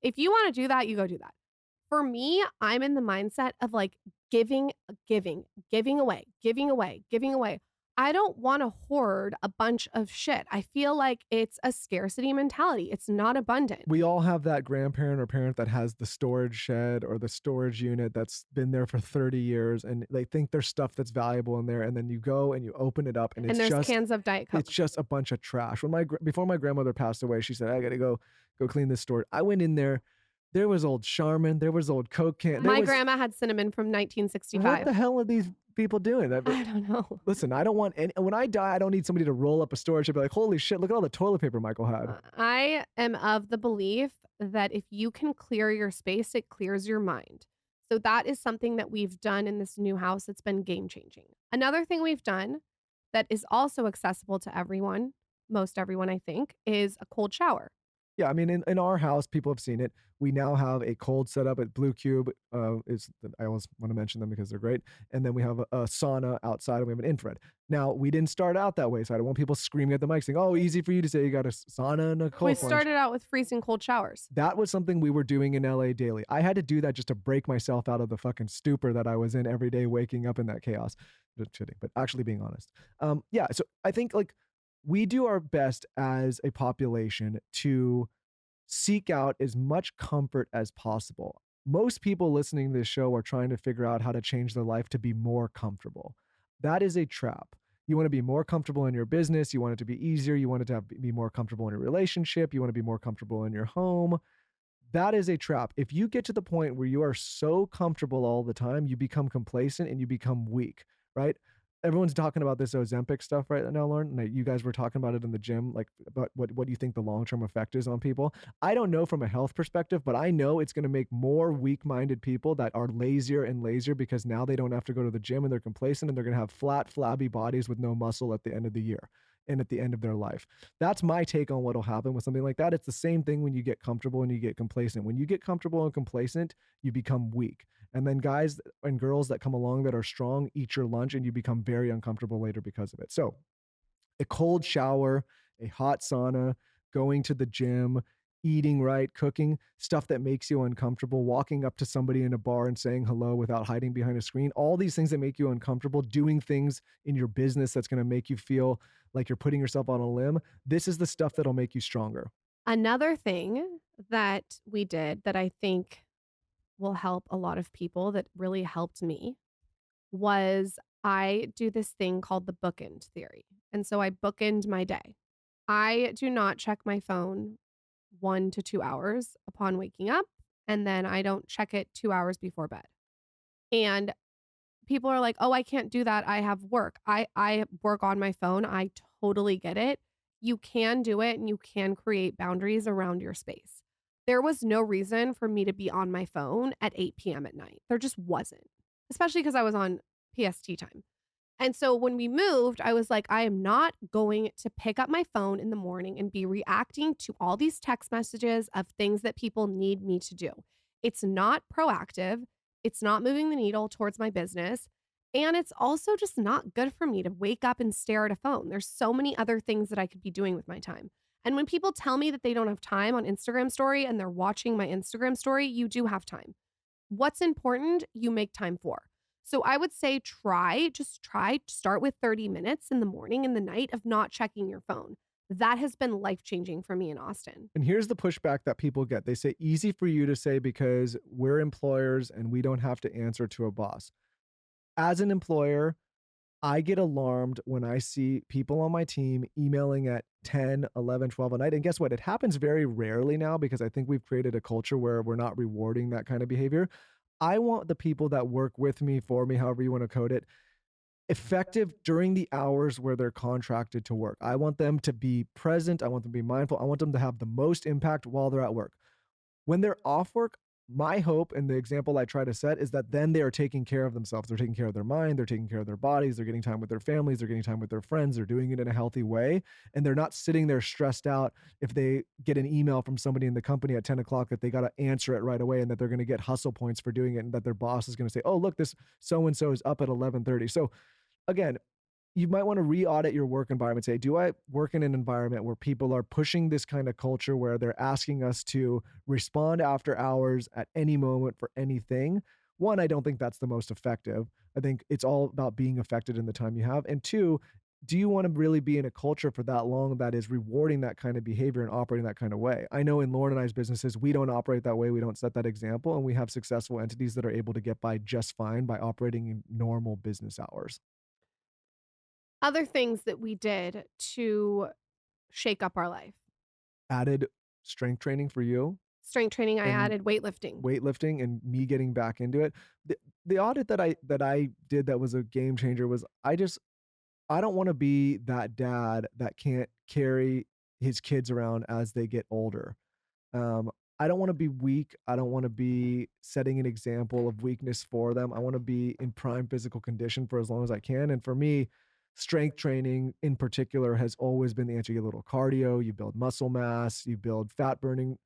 if you want to do that, you go do that. For me, I'm in the mindset of like giving away, giving away, giving away. I don't want to hoard a bunch of shit. I feel like it's a scarcity mentality. It's not abundant. we all have that grandparent or parent that has the storage shed or the storage unit that's been there for 30 years and they think there's stuff that's valuable in there, and then you go and you open it up and And it's there's just cans of Diet Coke. it's just a bunch of trash. Before my grandmother passed away, she said, I got to go clean this storage. I went in there. There was old Charmin, there was old Coke can. My grandma had cinnamon from What 1965. the hell are these people doing? I don't know. Listen, I don't want any. When I die, I don't need somebody to roll up a storage and be like, "Holy shit! Look at all the toilet paper Michael had." I am of the belief that if you can clear your space, it clears your mind. So that is something that we've done in this new house that's been game changing. Another thing we've done that is also accessible to everyone, most everyone, I think, is a cold shower. Yeah, I mean, in our house, people have seen it. We now have a cold setup at Blue Cube. I always want to mention them because they're great. And then we have a sauna outside, and we have an infrared. Now, we didn't start out that way, so I don't want people screaming at the mic saying, "Oh, easy for you to say you got a sauna and a cold We plunge." started out with freezing cold showers. That was something we were doing in LA daily. I had to do that just to break myself out of the fucking stupor that I was in every day, waking up in that chaos. Just kidding, but actually being honest. Yeah, so I think like we do our best as a population to seek out as much comfort as possible. Most people listening to this show are trying to figure out how to change their life to be more comfortable. That is a trap. You want to be more comfortable in your business. You want it to be easier. You want it to be more comfortable in your relationship. You want to be more comfortable in your home. That is a trap. If you get to the point where you are so comfortable all the time, you become complacent and you become weak, right? Everyone's talking about this Ozempic stuff right now, Lauren. You guys were talking about it in the gym, like about what do you think the long-term effect is on people? I don't know from a health perspective, but I know it's going to make more weak-minded people that are lazier and lazier because now they don't have to go to the gym and they're complacent and they're going to have flat, flabby bodies with no muscle at the end of the year. and at the end of their life. That's my take on what'll happen with something like that. It's the same thing when you get comfortable and you get complacent. When you get comfortable and complacent, you become weak. And then guys and girls that come along that are strong eat your lunch and you become very uncomfortable later because of it. So, a cold shower, a hot sauna, going to the gym, eating right, cooking, stuff that makes you uncomfortable, walking up to somebody in a bar and saying hello without hiding behind a screen, all these things that make you uncomfortable, doing things in your business that's going to make you feel like you're putting yourself on a limb. This is the stuff that'll make you stronger. Another thing that we did that I think will help a lot of people that really helped me was I do this thing called the bookend theory. And so I bookend my day. I do not check my phone 1 to 2 hours upon waking up, and then I don't check it 2 hours before bed. And people are like, "Oh, I can't do that. I have work." I work on my phone. I totally get it. You can do it and you can create boundaries around your space. There was no reason for me to be on my phone at 8 PM at night. There just wasn't, especially because I was on PST time. And so when we moved, I was like, I am not going to pick up my phone in the morning and be reacting to all these text messages of things that people need me to do. It's not proactive. It's not moving the needle towards my business. And it's also just not good for me to wake up and stare at a phone. There's so many other things that I could be doing with my time. And when people tell me that they don't have time on Instagram story and they're watching my Instagram story, you do have time. What's important, you make time for. So I would say start with 30 minutes in the morning and the night of not checking your phone. That has been life changing for me in Austin. And here's the pushback that people get. They say, easy for you to say because we're employers and we don't have to answer to a boss. As an employer, I get alarmed when I see people on my team emailing at 10, 11, 12 at night. And guess what? It happens very rarely now because I think we've created a culture where we're not rewarding that kind of behavior. I want the people that work with me, for me, however you want to code it, effective during the hours where they're contracted to work. I want them to be present. I want them to be mindful. I want them to have the most impact while they're at work. When they're off work, my hope and the example I try to set is that then they are taking care of themselves. They're taking care of their mind. They're taking care of their bodies. They're getting time with their families. They're getting time with their friends. They're doing it in a healthy way. And they're not sitting there stressed out if they get an email from somebody in the company at 10 o'clock that they got to answer it right away and that they're going to get hustle points for doing it and that their boss is going to say, oh, look, this so-and-so is up at 11:30. So again, you might want to re-audit your work environment. Say, do I work in an environment where people are pushing this kind of culture where they're asking us to respond after hours at any moment for anything? One, I don't think that's the most effective. I think it's all about being effective in the time you have. And two, do you want to really be in a culture for that long that is rewarding that kind of behavior and operating that kind of way? I know in Lauren and I's businesses, we don't operate that way. We don't set that example. And we have successful entities that are able to get by just fine by operating in normal business hours. Other things that we did to shake up our life. Added strength training for you Strength training, I and added weightlifting. weightlifting and me getting back into it. The audit that I did that was a game changer was I don't want to be that dad that can't carry his kids around as they get older. Um, I don't want to be weak. I don't want to be setting an example of weakness for them. I want to be in prime physical condition for as long as I can. And for me, strength training in particular has always been the answer. You get a little cardio, you build muscle mass, you build fat burning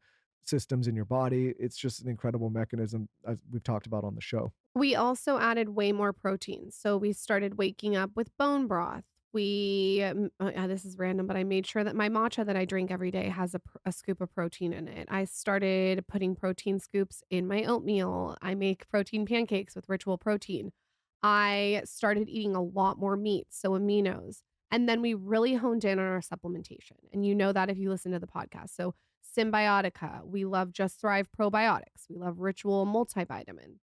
systems in your body. It's just an incredible mechanism as we've talked about on the show. We also added way more protein. So we started waking up with bone broth. This is random, but I made sure that my matcha that I drink every day has a scoop of protein in it. I started putting protein scoops in my oatmeal. I make protein pancakes with ritual protein. I started eating a lot more meat, so aminos. And then we really honed in on our supplementation. And you know that if you listen to the podcast. So Symbiotica, we love Just Thrive probiotics. We love Ritual multivitamin.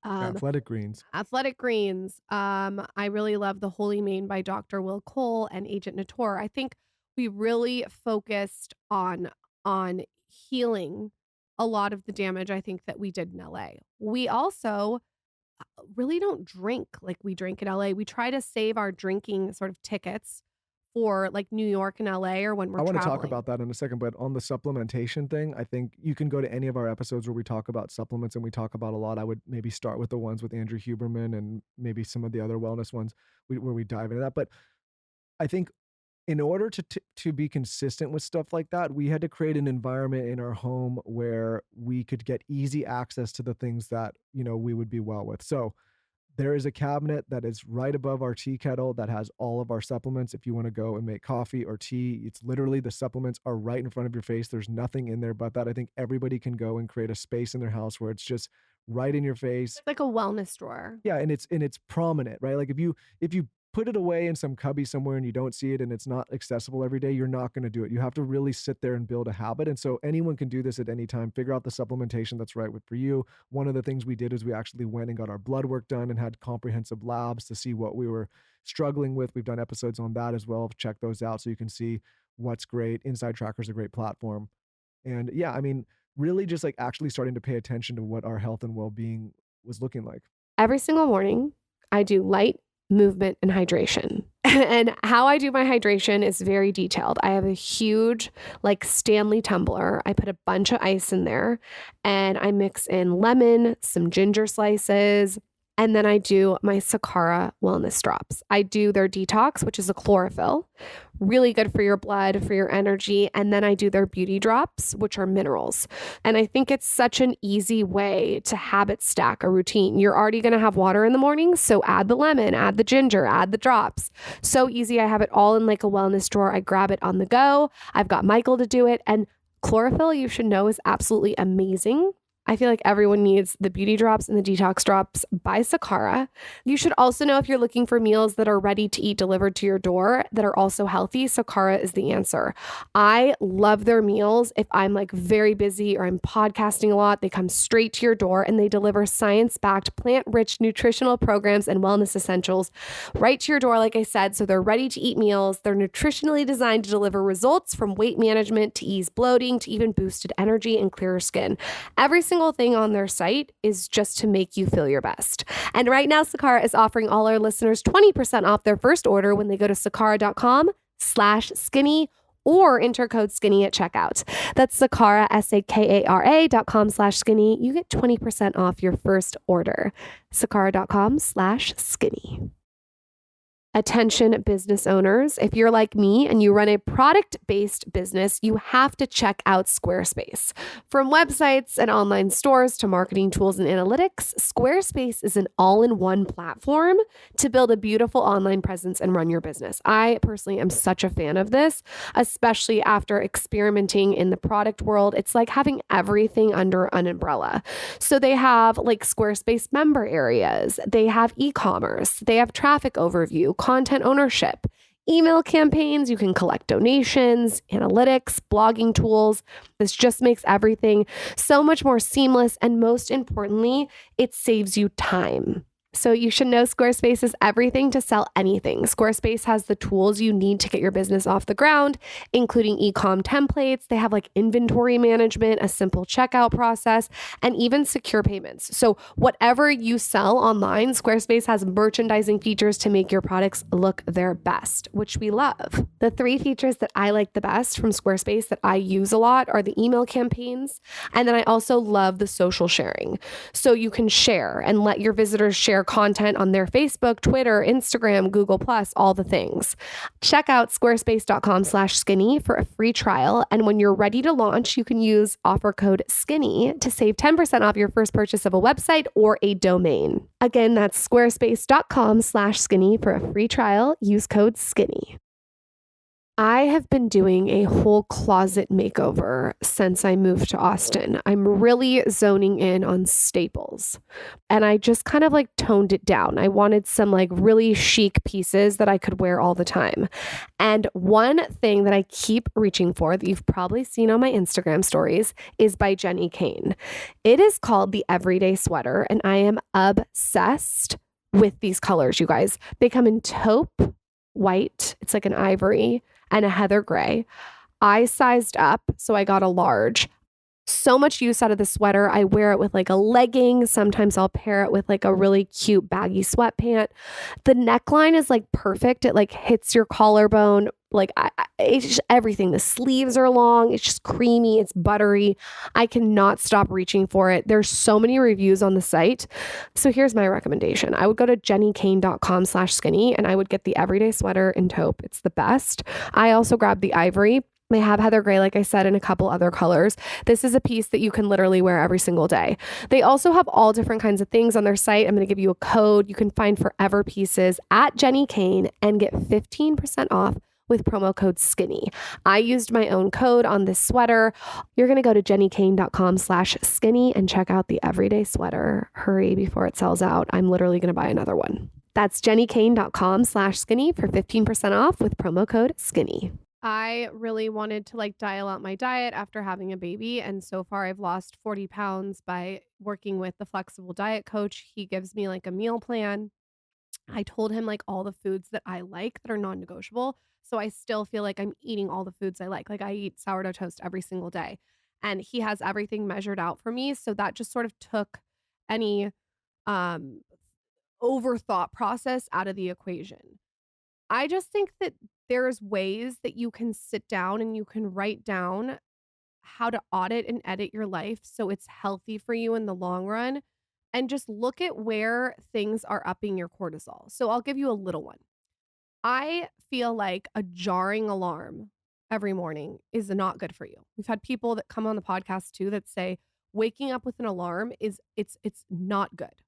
Um, Athletic greens. Athletic Greens. I really love the Holy Mane by Dr. Will Cole and Agent Nator. I think we really focused on healing a lot of the damage I think that we did in LA. We also really don't drink like we drink in LA. We try to save our drinking sort of tickets for like New York and LA or when we're I want to talk traveling. about that in a second, but on the supplementation thing, I think you can go to any of our episodes where we talk about supplements and we talk about a lot. I would maybe start with the ones with Andrew Huberman and maybe some of the other wellness ones where we dive into that. But I think in order to be consistent with stuff like that, we had to create an environment in our home where we could get easy access to the things that, we would be well with. So, there is a cabinet that is right above our tea kettle that has all of our supplements. If you want to go and make coffee or tea, it's literally the supplements are right in front of your face. There's nothing in there but that. I think everybody can go and create a space in their house where it's just right in your face. It's like a wellness drawer. Yeah, and it's prominent, right? Like if you put it away in some cubby somewhere and you don't see it and it's not accessible every day, you're not going to do it. You have to really sit there and build a habit. And so anyone can do this at any time. Figure out the supplementation that's right for you. One of the things we did is we actually went and got our blood work done and had comprehensive labs to see what we were struggling with. We've done episodes on that as well. Check those out so you can see what's great. Inside Tracker is a great platform. And yeah, I mean, really just like actually starting to pay attention to what our health and well-being was looking like. Every single morning, I do light movement and hydration. And how I do my hydration is very detailed. I have a huge, like, Stanley tumbler. I put a bunch of ice in there and I mix in lemon, some ginger slices, and then I do my Sakara wellness drops. I do their detox, which is a chlorophyll, really good for your blood, for your energy. And then I do their beauty drops, which are minerals. And I think it's such an easy way to habit stack a routine. You're already going to have water in the morning, so add the lemon, add the ginger, add the drops. So easy. I have it all in like a wellness drawer. I grab it on the go. I've got Michael to do it. And chlorophyll, you should know, is absolutely amazing. I feel like everyone needs the beauty drops and the detox drops by Sakara. You should also know if you're looking for meals that are ready to eat delivered to your door that are also healthy, Sakara is the answer. I love their meals. If I'm like very busy or I'm podcasting a lot, they come straight to your door and they deliver science-backed, plant-rich nutritional programs and wellness essentials right to your door, like I said. So they're ready to eat meals. They're nutritionally designed to deliver results from weight management to ease bloating to even boosted energy and clearer skin. Every single thing on their site is just to make you feel your best. And right now, Sakara is offering all our listeners 20% off their first order when they go to sakara.com/skinny or enter code skinny at checkout. That's Sakara, SAKARA.com/skinny. You get 20% off your first order. Sakara.com/skinny. Attention business owners, if you're like me and you run a product-based business, you have to check out Squarespace. From websites and online stores to marketing tools and analytics, Squarespace is an all-in-one platform to build a beautiful online presence and run your business. I personally am such a fan of this, especially after experimenting in the product world. It's like having everything under an umbrella. So they have like Squarespace member areas, they have e-commerce, they have traffic overview, content ownership, email campaigns, you can collect donations, analytics, blogging tools. This just makes everything so much more seamless. And most importantly, it saves you time. So you should know Squarespace is everything to sell anything. Squarespace has the tools you need to get your business off the ground, including e-com templates. They have like inventory management, a simple checkout process, and even secure payments. So whatever you sell online, Squarespace has merchandising features to make your products look their best, which we love. The 3 features that I like the best from Squarespace that I use a lot are the email campaigns. And then I also love the social sharing. So you can share and let your visitors share content on their Facebook, Twitter, Instagram, Google+, all the things. Check out squarespace.com/skinny for a free trial. And when you're ready to launch, you can use offer code SKINNY to save 10% off your first purchase of a website or a domain. Again, that's squarespace.com/skinny for a free trial. Use code SKINNY. I have been doing a whole closet makeover since I moved to Austin. I'm really zoning in on staples. And I just kind of like toned it down. I wanted some like really chic pieces that I could wear all the time. And one thing that I keep reaching for that you've probably seen on my Instagram stories is by Jenny Kane. It is called the Everyday Sweater, and I am obsessed with these colors, you guys. They come in taupe, white, it's like an ivory, and a heather gray. I sized up, so I got a large. So much use out of the sweater. I wear it with like a legging. Sometimes I'll pair it with like a really cute baggy sweatpant. The neckline is like perfect. It like hits your collarbone Like it's just everything. The sleeves are long. It's just creamy. It's buttery. I cannot stop reaching for it. There's so many reviews on the site. So here's my recommendation. I would go to jennykane.com/skinny and I would get the everyday sweater in taupe. It's the best. I also grabbed the ivory. They have heather gray, like I said, in a couple other colors. This is a piece that you can literally wear every single day. They also have all different kinds of things on their site. I'm going to give you a code. You can find forever pieces at Jenny Kane and get 15% off with promo code SKINNY. I used my own code on this sweater. You're going to go to jennykane.com/skinny and check out the everyday sweater. Hurry before it sells out. I'm literally going to buy another one. That's jennykane.com/skinny for 15% off with promo code SKINNY. I really wanted to like dial out my diet after having a baby. And so far I've lost 40 pounds by working with the flexible diet coach. He gives me like a meal plan. I told him like all the foods that I like that are non-negotiable. So I still feel like I'm eating all the foods I like. Like I eat sourdough toast every single day. And he has everything measured out for me. So that just sort of took any um overthought process out of the equation. I just think that there's ways that you can sit down and you can write down how to audit and edit your life so it's healthy for you in the long run and just look at where things are upping your cortisol. So I'll give you a little one. I feel like a jarring alarm every morning is not good for you. We've had people that come on the podcast too that say waking up with an alarm is it's not good.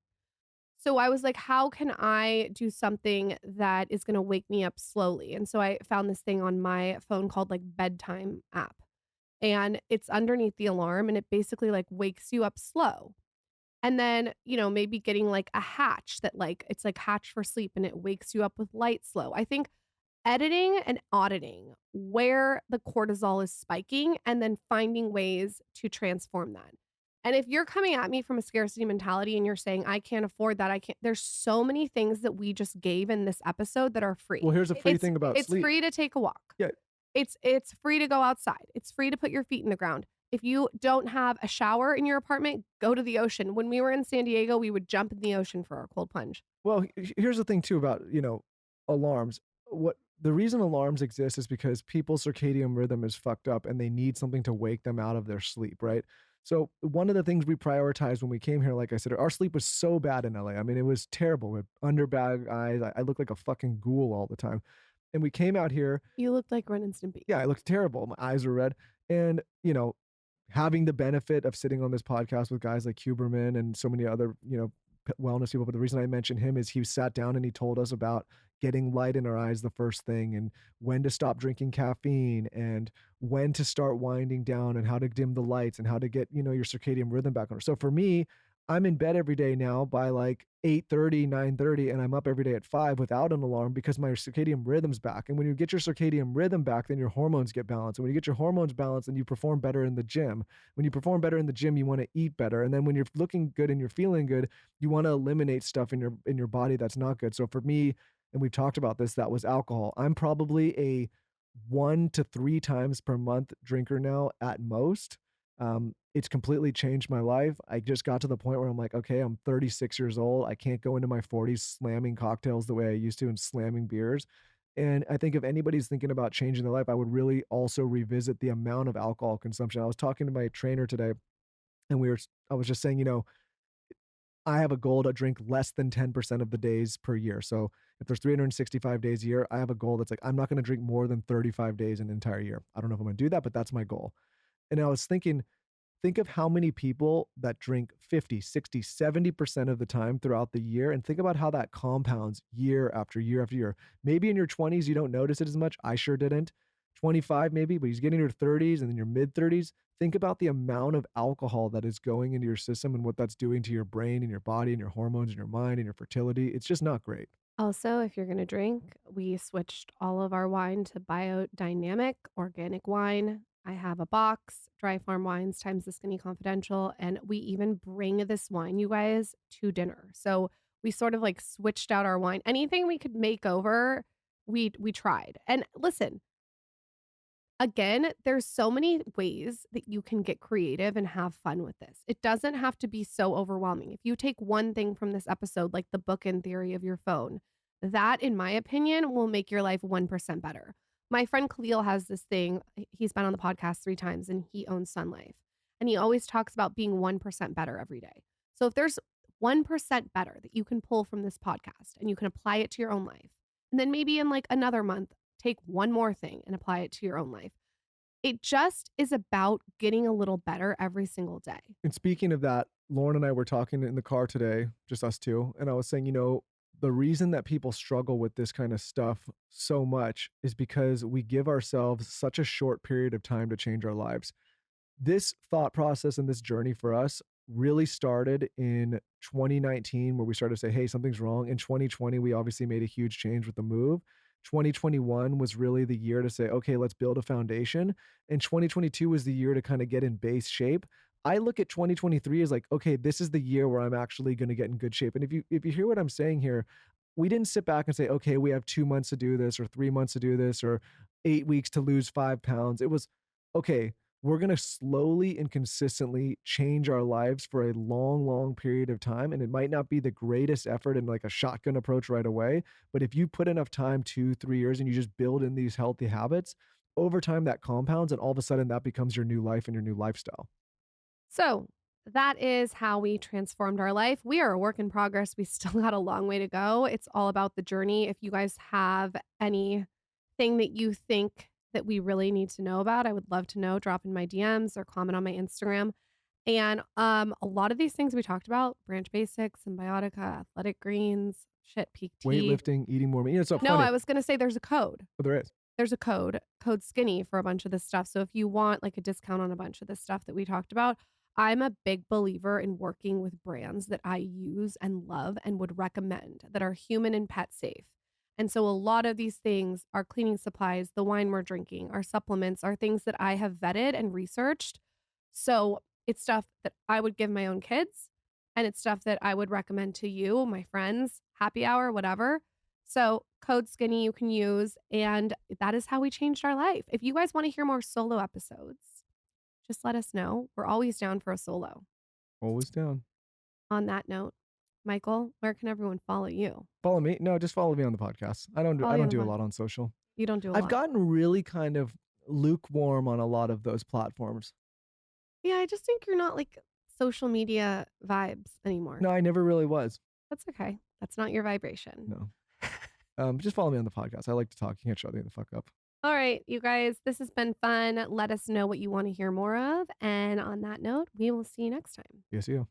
So I was like, how can I do something that is going to wake me up slowly? And so I found this thing on my phone called like bedtime app. And it's underneath the alarm and it basically like wakes you up slow. And then, maybe getting like a hatch that like it's like hatch for sleep and it wakes you up with light slow. I think editing and auditing where the cortisol is spiking and then finding ways to transform that. And if you're coming at me from a scarcity mentality and you're saying, I can't afford that, I can't, there's so many things that we just gave in this episode that are free. Well, here's a free thing about It's sleep. free to take a walk. Yeah. It's free to go outside. It's free to put your feet in the ground. If you don't have a shower in your apartment, go to the ocean. When we were in San Diego, we would jump in the ocean for our cold plunge. Well, here's the thing too about, alarms. What the reason alarms exist is because people's circadian rhythm is fucked up and they need something to wake them out of their sleep, right? So one of the things we prioritized when we came here, like I said, our sleep was so bad in LA. I mean, it was terrible with underbag eyes. I looked like a fucking ghoul all the time. And we came out here. You looked like Ren and Stimpy. Yeah, I looked terrible. My eyes were red. And, having the benefit of sitting on this podcast with guys like Huberman and so many other, wellness people. But the reason I mentioned him is he sat down and he told us about getting light in our eyes the first thing and when to stop drinking caffeine and when to start winding down and how to dim the lights and how to get, your circadian rhythm back on. So for me, I'm in bed every day now by like 8:30, 9:30, and I'm up every day at 5 without an alarm because my circadian rhythm's back. And when you get your circadian rhythm back, then your hormones get balanced. And when you get your hormones balanced, then you perform better in the gym. When you perform better in the gym, you want to eat better. And then when you're looking good and you're feeling good, you want to eliminate stuff in your body that's not good. So for me, and we've talked about this, that was alcohol. I'm probably a 1 to 3 times per month drinker now at most. It's completely changed my life. I just got to the point where I'm like, okay, I'm 36 years old. I can't go into my 40s slamming cocktails the way I used to and slamming beers. And I think if anybody's thinking about changing their life, I would really also revisit the amount of alcohol consumption. I was talking to my trainer today and I was just saying, I have a goal to drink less than 10% of the days per year. So if there's 365 days a year, I have a goal that's like, I'm not going to drink more than 35 days an entire year. I don't know if I'm going to do that, but that's my goal. And I was thinking, think of how many people that drink 50, 60, 70% of the time throughout the year and think about how that compounds year after year after year. Maybe in your 20s you don't notice it as much. I sure didn't. 25 maybe, but he's getting your 30s and then your mid 30s. Think about the amount of alcohol that is going into your system and what that's doing to your brain and your body and your hormones and your mind and your fertility. It's just not great. Also, if you're going to drink, we switched all of our wine to biodynamic organic wine. I have a box, Dry Farm Wines times the Skinny Confidential, and we even bring this wine, you guys, to dinner. So we sort of like switched out our wine. Anything we could make over, we tried. And listen, again, there's so many ways that you can get creative and have fun with this. It doesn't have to be so overwhelming. If you take one thing from this episode, like the bookend theory of your phone, that, in my opinion, will make your life 1% better. My friend Khalil has this thing. He's been on the podcast 3 times and he owns Sun Life. And he always talks about being 1% better every day. So if there's 1% better that you can pull from this podcast and you can apply it to your own life, and then maybe in like another month, take one more thing and apply it to your own life. It just is about getting a little better every single day. And speaking of that, Lauren and I were talking in the car today, just us two, and I was saying, the reason that people struggle with this kind of stuff so much is because we give ourselves such a short period of time to change our lives. This thought process and this journey for us really started in 2019, where we started to say, hey, something's wrong. In 2020, we obviously made a huge change with the move. 2021 was really the year to say, okay, let's build a foundation. And 2022 was the year to kind of get in base shape. I look at 2023 as like, okay, this is the year where I'm actually going to get in good shape. And if you hear what I'm saying here, we didn't sit back and say, okay, we have 2 months to do this, or 3 months to do this, or 8 weeks to lose 5 pounds. It was, okay, we're going to slowly and consistently change our lives for a long, long period of time. And it might not be the greatest effort and like a shotgun approach right away. But if you put enough time, 2, 3 years, and you just build in these healthy habits, over time that compounds and all of a sudden that becomes your new life and your new lifestyle. So that is how we transformed our life. We are a work in progress. We still got a long way to go. It's all about the journey. If you guys have anything that you think that we really need to know about, I would love to know. Drop in my DMs or comment on my Instagram. And a lot of these things we talked about, branch basics, symbiotica, athletic greens, shit, peak tea. Weightlifting, eating more meat. It's so No, funny. I was gonna say there's a code. But there is. There's a code skinny for a bunch of this stuff. So if you want like a discount on a bunch of this stuff that we talked about, I'm a big believer in working with brands that I use and love and would recommend that are human and pet safe. And so a lot of these things, our cleaning supplies, the wine we're drinking, our supplements are things that I have vetted and researched. So it's stuff that I would give my own kids and it's stuff that I would recommend to you, my friends, happy hour, whatever. So code skinny you can use. And that is how we changed our life. If you guys want to hear more solo episodes, just let us know. We're always down for a solo. Always down. On that note, Michael, where can everyone follow you? Follow me. No, just follow me on the podcast. Follow I you don't on the do a pod. lot on social. You don't do a I've lot. gotten really kind of lukewarm on a lot of those platforms. Yeah, I just think you're not like social media vibes anymore. No, I never really was. That's okay. That's not your vibration. No. Just follow me on the podcast. I like to talk. You can't shut me the fuck up. All right, you guys, this has been fun. Let us know what you want to hear more of. And on that note, we will see you next time. Yes, you.